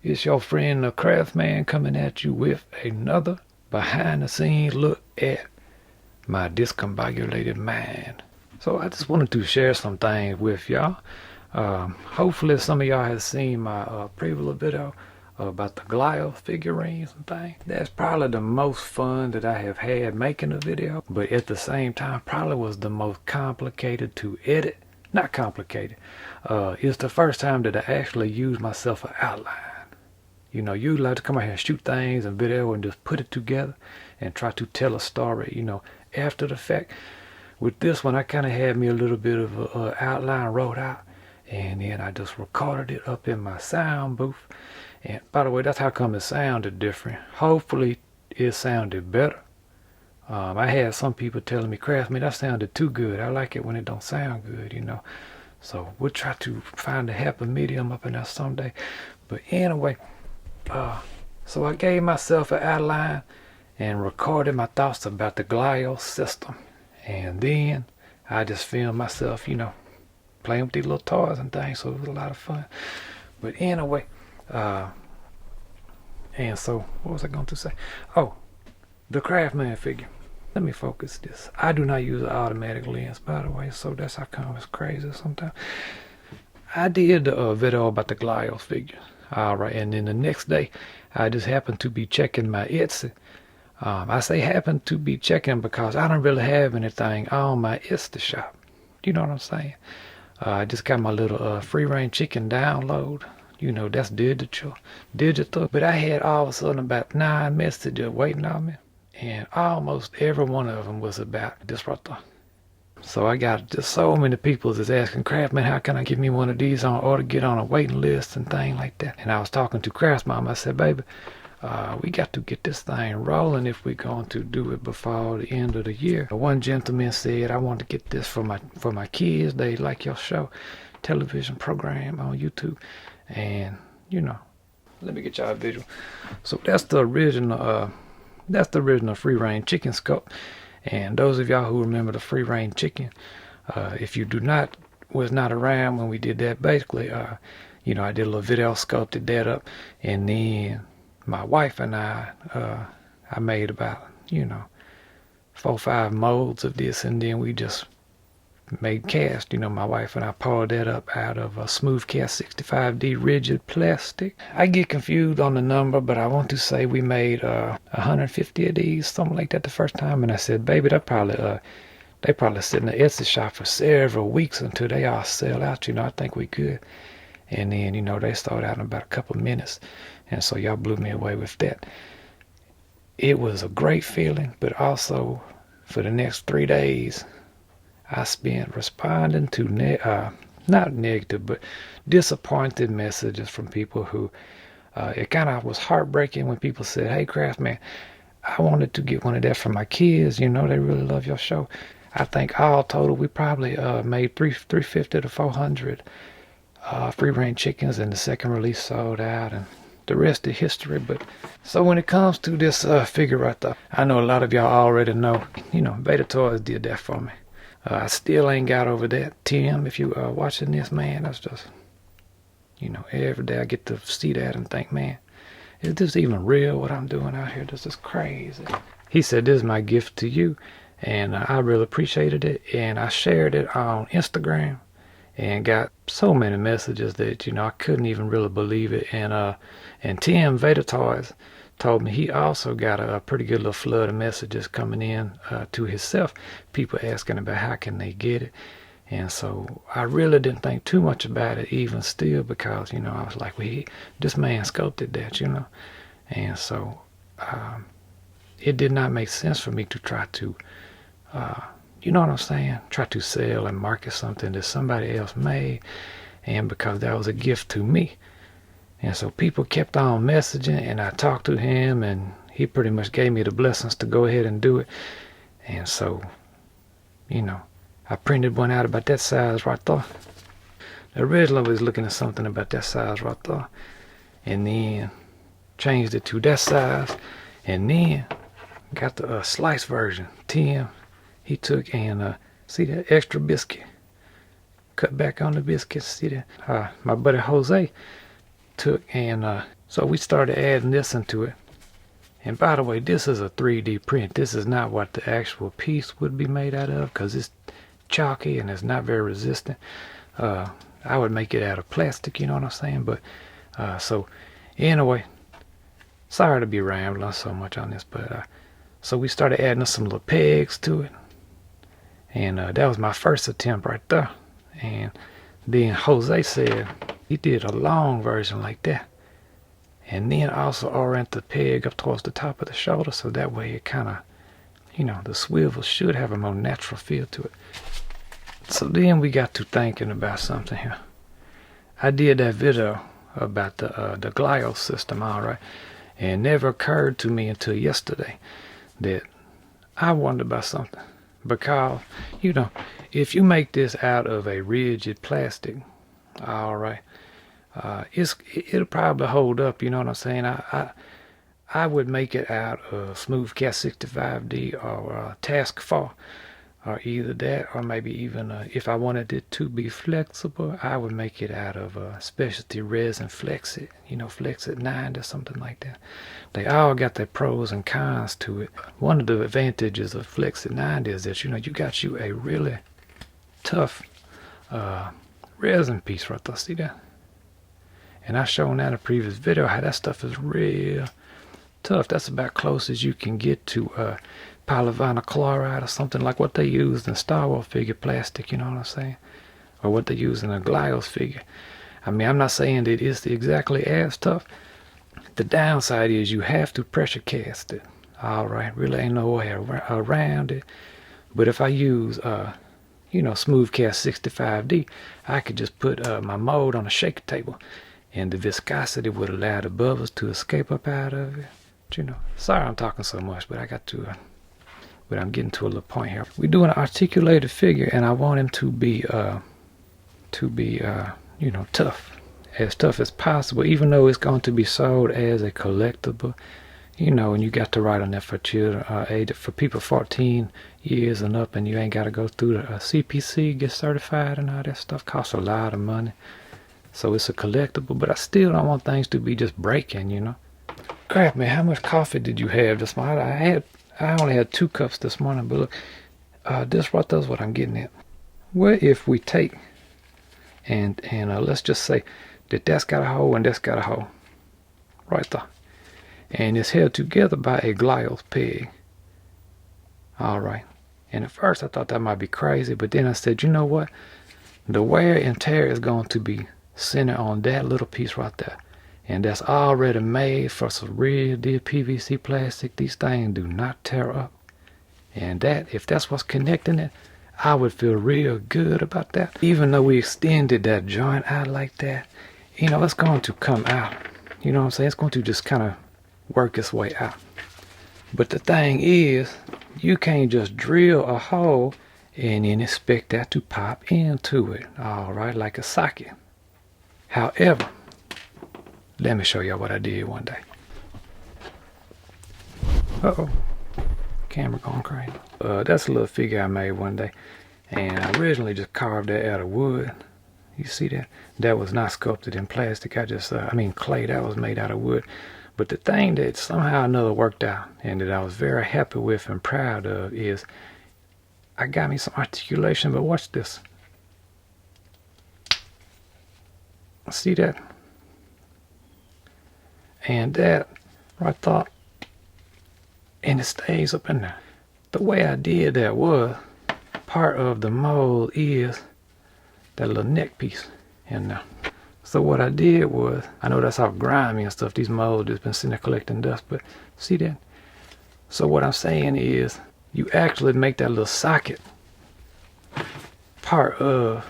It's your friend the Crafsman coming at you with another behind the scenes look at my discombobulated mind. So I just wanted to share some things with y'all. Hopefully some of y'all have seen my previous video about the Glio figurines and things. That's probably the most fun that I have had making a video, but at the same time probably was the most complicated to edit. Not complicated. It's the first time that I actually used myself an outline. You know, you like to come out here and shoot things and video and just put it together and try to tell a story, you know, after the fact. With this one, I kind of had me a little bit of an outline wrote out, and then I just recorded it up in my sound booth. And by the way, that's how come it sounded different. Hopefully it sounded better. I had some people telling me, Crafsman, that sounded too good. I like it when it don't sound good, you know. So we'll try to find a happy medium up in there someday. But anyway, so I gave myself an outline and recorded my thoughts about the Glio system. And then I just filmed myself, you know, playing with these little toys and things. So it was a lot of fun. But anyway, and so what was I going to say? Oh, the Crafsman figure. Let me focus this. I do not use an automatic lens, by the way, so that's how come it's crazy sometimes. I did a video about the Glio figure. Alright, and then the next day I just happened to be checking my Etsy. I say happen to be checking because I don't really have anything on my Etsy shop. You know what I'm saying? I just got my little free range chicken download. You know, that's digital. But I had all of a sudden about 9 messages waiting on me. And almost every one of them was about this right there. So I got just so many people that's asking, Crafsman, how can I get me one of these on order, get on a waiting list and things like that. And I was talking to Crafsman. I said, baby, we got to get this thing rolling if we're going to do it before the end of the year. One gentleman said, I want to get this for my kids. They like your show, television program on YouTube. And, you know, let me get y'all a visual. So that's the original free range chicken sculpt. And those of y'all who remember the free range chicken, if you was not around when we did that, basically, you know, I did a little video, sculpted that up, and then my wife and I made about, you know, 4 or 5 molds of this, and then we just made cast. You know, my wife and I poured that up out of a smooth cast 65D rigid plastic. I get confused on the number, but I want to say we made 150 of these, something like that, the first time. And I said, baby, they probably sit in the Etsy shop for several weeks until they all sell out. You know, I think we good. And then, you know, they sold out in about a couple of minutes. And so y'all blew me away with that. It was a great feeling, but also for the next 3 days, I spent responding to not negative, but disappointed messages from people who, it kind of was heartbreaking when people said, hey, Crafsman, I wanted to get one of that for my kids. You know, they really love your show. I think all total, we probably made 350 to 400 free range chickens, and the second release sold out, and the rest is history. But so when it comes to this figure right there, I know a lot of y'all already know, you know, VEDATOYS did that for me. I still ain't got over that. Tim, if you are watching this, man, that's just, you know, every day I get to see that and think, man, is this even real what I'm doing out here? This is crazy. He said, this is my gift to you, and I really appreciated it, and I shared it on Instagram and got so many messages that, you know, I couldn't even really believe it. And Tim VEDATOYS told me he also got a pretty good little flood of messages coming in to himself, people asking about how can they get it. And so I really didn't think too much about it even still, because, you know, I was like, well, this man sculpted that, you know. And so it did not make sense for me to try to, you know what I'm saying, try to sell and market something that somebody else made, and because that was a gift to me. And so people kept on messaging, and I talked to him, and he pretty much gave me the blessings to go ahead and do it. And so, you know, I printed one out about that size right there. Originally I was looking at something about that size right there, and then changed it to that size, and then got the slice version. Tim, he took and see that extra biscuit, cut back on the biscuits. See that? My buddy Jose took and So we started adding this into it. And by the way, this is a 3D print. This is not what the actual piece would be made out of, because it's chalky and it's not very resistant. I would make it out of plastic, you know what I'm saying? But so anyway, sorry to be rambling so much on this, but so we started adding some little pegs to it, and that was my first attempt right there. And then Jose said he did a long version like that, and then also orient the peg up towards the top of the shoulder, so that way it kind of, you know, the swivel should have a more natural feel to it. So then we got to thinking about something here. I did that video about the glide system, all right, and it never occurred to me until yesterday that I wondered about something. Because, you know, if you make this out of a rigid plastic, all right, it'll probably hold up, you know what I'm saying? I would make it out of Smooth Cat 65D or Task 4, or either that, or maybe even if I wanted it to be flexible, I would make it out of specialty resin Flexit, you know, Flexit 9 or something like that. They all got their pros and cons to it. One of the advantages of Flexit 9 is that, you know, you got you a really tough resin piece right there. See that? And I've shown that in a previous video how that stuff is real tough. That's about close as you can get to polyvinyl chloride or something like what they used in Star Wars figure plastic, you know what I'm saying? Or what they use in a Glios figure. I mean, I'm not saying that it's exactly as tough. The downside is you have to pressure cast it. All right, really ain't no way around it. But if I use, you know, Smooth Cat 65D, I could just put my mold on a shaker table, and the viscosity would allow the bubbles to escape up out of it. But, you know, sorry I'm talking so much, but I got to. But I'm getting to a little point here. We're doing an articulated figure, and I want him to be, you know, tough, as tough as possible. Even though it's going to be sold as a collectible, you know, and you got to write on that for children, for people 14 years and up, and you ain't got to go through the CPC, get certified, and all that stuff. Costs a lot of money, so it's a collectible. But I still don't want things to be just breaking, you know. Crap, man, how much coffee did you have this morning? I only had 2 cups this morning, but look, this right there is what I'm getting at. What if we take and let's just say that that's got a hole and that's got a hole right there, and it's held together by a Glios peg. All right, and at first I thought that might be crazy, but then I said, you know what? The wear and tear is going to be centered on that little piece right there. And that's already made for some real deal PVC plastic. These things do not tear up. And that, if that's what's connecting it, I would feel real good about that. Even though we extended that joint out like that, you know, it's going to come out. You know what I'm saying? It's going to just kind of work its way out. But the thing is, you can't just drill a hole and then expect that to pop into it. All right, like a socket. However, let me show y'all what I did one day. Uh-oh. Camera going crazy. That's a little figure I made one day. And I originally just carved that out of wood. You see that? That was not sculpted in plastic. I mean clay. That was made out of wood. But the thing that somehow or another worked out, and that I was very happy with and proud of, is I got me some articulation. But watch this. See that? And that right there, and it stays up in there. The way I did that was, part of the mold is that little neck piece in there. So what I did was, I know that's all grimy and stuff, these molds just been sitting there collecting dust, but see that? So what I'm saying is, you actually make that little socket part of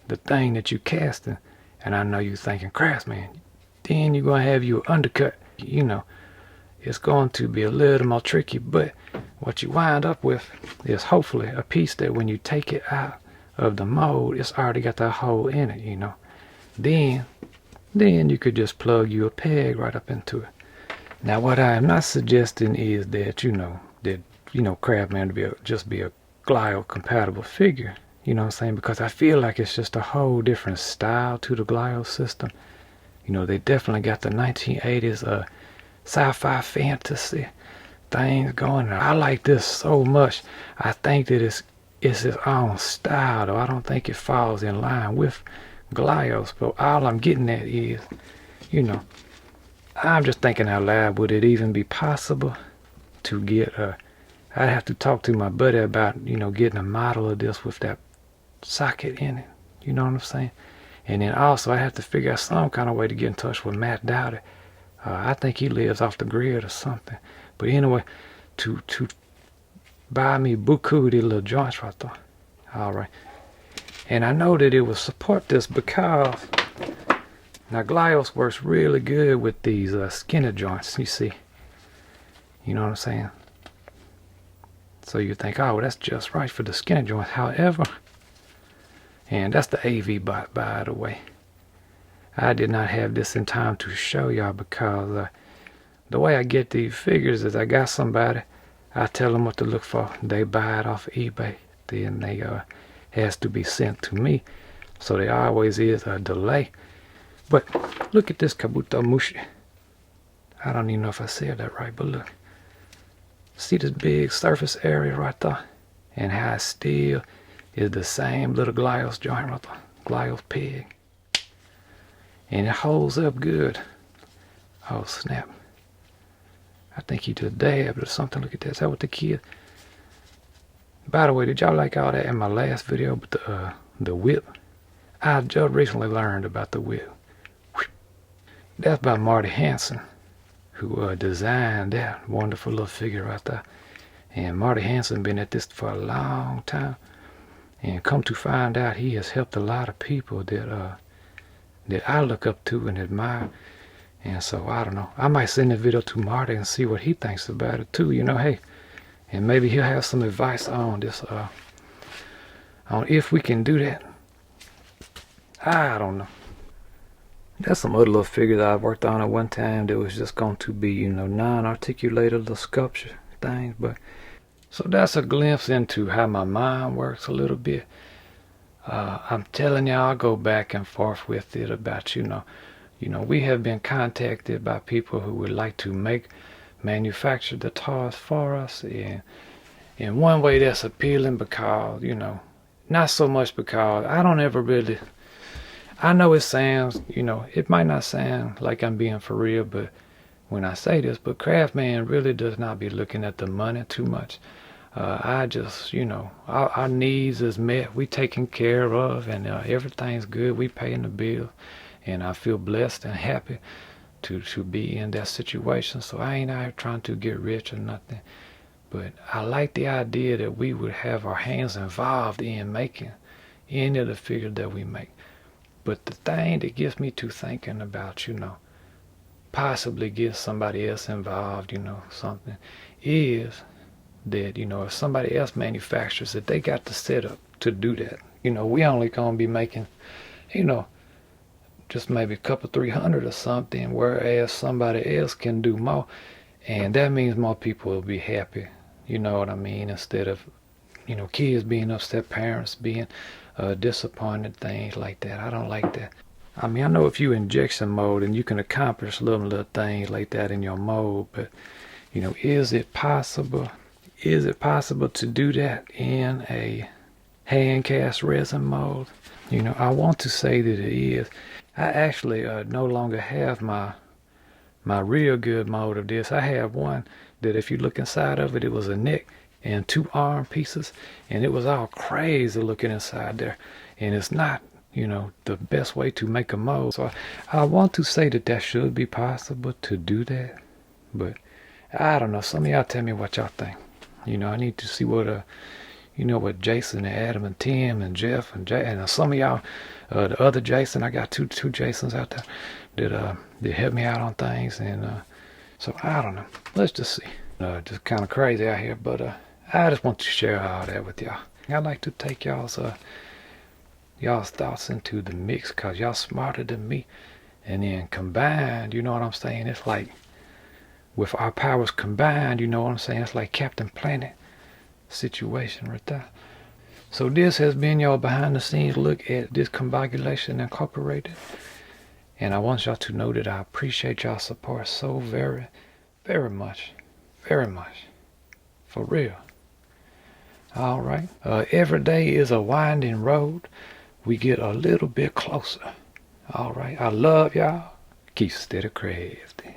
the thing that you casting. And I know you thinking, Crafsman, then you're going to have your undercut. You know, it's going to be a little more tricky, but what you wind up with is hopefully a piece that when you take it out of the mold, it's already got that hole in it, you know. Then you could just plug your peg right up into it. Now, what I am not suggesting is that, Crafsman to just be a Glio compatible figure. You know what I'm saying? Because I feel like it's just a whole different style to the Glio system. You know, they definitely got the 1980s sci-fi fantasy things going. I like this so much. I think that it's its own style, though. I don't think it falls in line with Glios. But all I'm getting at is, you know, I'm just thinking out loud, would it even be possible to get I'd have to talk to my buddy about, you know, getting a model of this with that socket in it. You know what I'm saying? And then also I have to figure out some kind of way to get in touch with Matt Dowdy. I think he lives off the grid or something. But anyway, to buy me buku of these little joints right there. All right. And I know that it will support this because now Glios works really good with these skinner joints, you see. You know what I'm saying? So you think, oh, well, that's just right for the skinner joints. However, and that's the AV bot, by the way. I did not have this in time to show y'all because the way I get these figures is I got somebody, I tell them what to look for. They buy it off of eBay. Then they has to be sent to me. So there always is a delay. But look at this KABUTO MUSHI. I don't even know if I said that right, but look. See this big surface area right there? And how it still is the same little Glios joint right there. Glios pig. And it holds up good. Oh, snap. I think he just dabbed or something. Look at that. Is that what the kid? By the way, did y'all like all that in my last video with the whip? I just recently learned about the whip. That's by Marty HANSEN, who designed that wonderful little figure right there. And Marty HANSEN been at this for a long time. And come to find out, he has helped a lot of people that I look up to and admire. And so, I don't know. I might send a video to Marty and see what he thinks about it too. You know, hey. And maybe he'll have some advice on this, on if we can do that. I don't know. That's some other little figures I worked on at one time that was just going to be, you know, non-articulated little sculpture things. But so that's a glimpse into how my mind works a little bit. I'm telling y'all, I go back and forth with it about, you know, we have been contacted by people who would like to manufacture the toys for us. And in one way that's appealing because, you know, not so much because I don't ever really, I know it sounds, you know, it might not sound like I'm being for real, but when I say this, but Crafsman really does not be looking at the money too much. I just, you know, our needs is met, we taken care of, and everything's good, we paying the bill, and I feel blessed and happy to be in that situation. So I ain't out here trying to get rich or nothing, but I like the idea that we would have our hands involved in making any of the figures that we make. But the thing that gets me to thinking about, you know, possibly get somebody else involved, you know, something, is that, you know, if somebody else manufactures it, they got the setup to do that. You know, we only gonna be making, you know, just maybe a couple 300 or something, whereas somebody else can do more, and that means more people will be happy. You know what I mean? Instead of, you know, kids being upset, parents being disappointed, things like that. I don't like that. I mean, I know if you injection mold and you can accomplish little things like that in your mold, but, you know, is it possible? Is it possible to do that in a hand cast resin mold? You know, I want to say that it is. I actually no longer have my real good mold of this. I have one that if you look inside of it, it was a neck and 2 arm pieces, and it was all crazy looking inside there. And it's not, you know, the best way to make a mold. So I want to say that that should be possible to do that, but I don't know. Some of y'all tell me what y'all think. You know, I need to see what you know, what Jason and Adam and Tim and Jeff and Jay and some of y'all, the other Jason, I got two Jasons out there that help me out on things. And so I don't know. Let's just see. Just kind of crazy out here, but I just want to share all that with y'all. I'd like to take y'all's thoughts into the mix, cause y'all smarter than me. And then combined, you know what I'm saying? It's like with our powers combined, you know what I'm saying? It's like Captain Planet situation right there. So this has been your behind the scenes look at Discombobulation Incorporated. And I want y'all to know that I appreciate y'all support so very, very much. Very much. For real. Alright. Every day is a winding road. We get a little bit closer. Alright. I love y'all. Keep steady crafting.